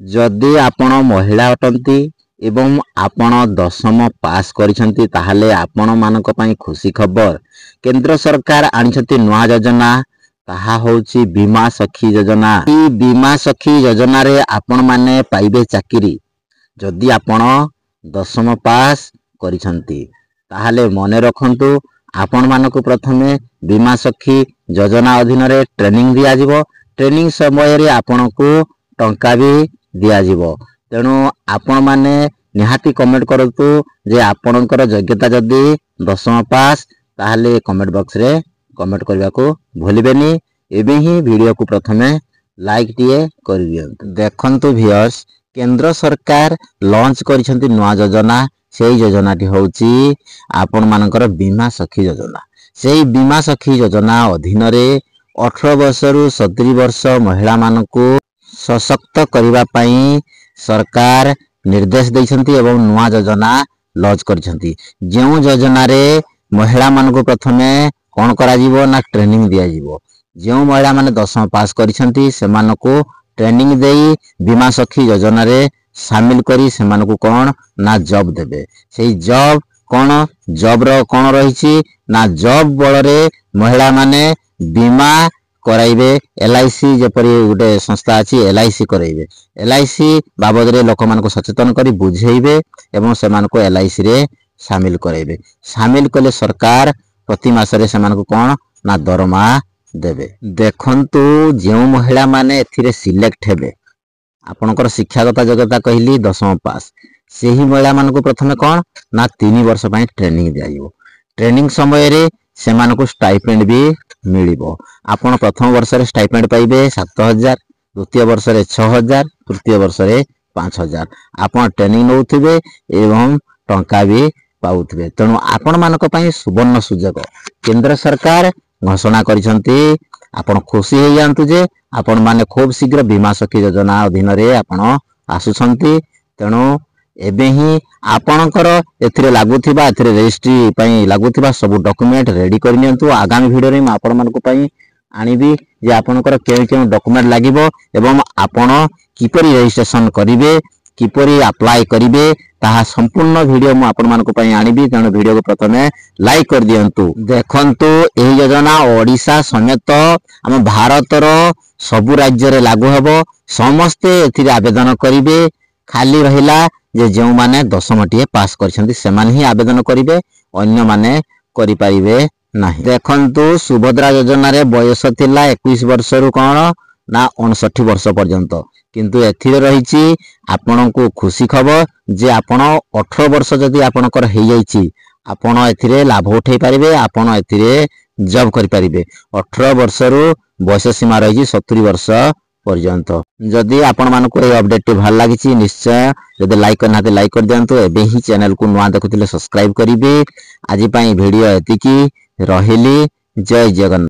जदि आपण महिला अटंती एवं आपण दशम पास करिसंती ताहले आपण मानक पई खुशी खबर। केंद्र सरकार आनिछंती नुआ योजना ताहा होउची बीमा सखी योजना। ई बीमा सखी योजना रे आपण माने पाइबे चाकरी जदि आपण दशम पास करिसंती ताहले मने रखंतु आपण मानक प्रथमे बीमा सखी योजना अधीन रे ट्रेनिंग दिया जिवो। ट्रेनिंग समय रे आपण को टंका भी दिया जिवो। तेणु आपण माने निहाती कमेंट करतु जे आपणकर योग्यता जदि दशम पास ताहले कमेंट बॉक्स रे कमेंट करबा को भूलिबेनी। एबे ही वीडियो को प्रथमे लाइक टिए कर दियंतु। देखंतु व्यूअर्स केंद्र सरकार लॉन्च करिसंती नुआ योजना। सेही योजनाटी होउची आपण मानकर बीमा सखी योजना। सेही बीमा सखी योजना अधीन रे 18 वर्ष रु 70 वर्ष महिला मानकू सशक्त करिबा पई सरकार निर्देश दैछंती एवं नुआ योजना लॉन्च करिसंती। जेउ योजना रे महिला मानकू प्रथमे कोन करा जिवो ना ट्रेनिंग दिया जिवो। जेउ महिला माने दशम पास करिसंती सेमानकू ट्रेनिंग देई बीमा सखी योजना रे शामिल करी सेमानकू कोन ना जॉब देबे। सेही जॉब कोन जॉब रो कोन रहिछि ना जॉब बळरे महिला माने बीमा कराइबे। एलआईसी जेपरि गोटे संस्था अछि एलआईसी कराइबे। एलआईसी बाबद रे लोक मान को सचेतन करी बुझेइबे एवं सेमान को एलआईसी रे शामिल कराइबे। शामिल कले सरकार प्रति मास रे सेमान को कोन ना दरमा देबे। देखंतु जेउ महिला माने एथिरे सिलेक्ट हेबे आपनकर शिक्षागत योग्यता कहली दशम पास। सेही महिला मान को प्रथमे कोन ना 3 वर्ष पई ट्रेनिंग दिया जिवो। ट्रेनिंग समय रे सेमान को स्टाइपेंड भी मिलिबो। आपण प्रथम वर्ष रे स्टाइपेंड पाइबे 7000, द्वितीय वर्ष रे 6000, तृतीय वर्ष रे 5000। आपण ट्रेनिंग नउथिबे एवं टंका भी पाउथिबे। तेणु आपण मानक पई सुवर्ण सुजोग केंद्र सरकार घोषणा करिसंती। आपण खुशी हे जानतु जे आपण माने खूब शीघ्र बीमा सखी योजना अधीन रे आपण आसुसंती। तेणु एबे ही आपणकर एथिरे लागुथिबा एथिरे रजिस्ट्री पई लागुथिबा सब डॉक्यूमेंट रेडी करनियंतु। आगामी वीडियो रे म आपण मानक पई आनिबी जे आपणकर केउ डॉक्यूमेंट लागिबो एवं आपण किपरि रजिस्ट्रेशन करिवे किपरि अप्लाई करिवे ताहा संपूर्ण वीडियो म आपण मानक पई आनिबी। तेणु वीडियो को प्रथमे लाइक कर दियंतु। देखंतु एही योजना ओडिशा समेत हम भारत रो सब राज्य रे लागू हेबो। समस्ते एथिरे आवेदन करिवे। खाली रहिला जे जेउ माने दशमटीए पास करछंती सेमान ही आवेदन करिवे अन्य माने करि पारिबे नाही। देखंतु सुभद्रा योजना रे बयस थिला 21 वर्ष रु कोन ना 59 वर्ष पर्यंत। किंतु एथिरे रहिछि आपनको खुशी खबर जे आपण 18 वर्ष जदि आपणकर हे जाईछि आपण एथिरे लाभ उठै पारिबे। आपण एथिरे जॉब करि पारिबे। 18 वर्ष रु बयस सीमा रहिछि 70 वर्ष पर्यंत। जदि आपण मानको ए अपडेट भल लागिछि निश्चय जदि लाइक करनाते लाइक कर दियंतु। एबे ही चैनल को नुआ देखुथिले सब्सक्राइब करिवे। आजि पई वीडियो एतिकी रहिली। जय जगन्नाथ।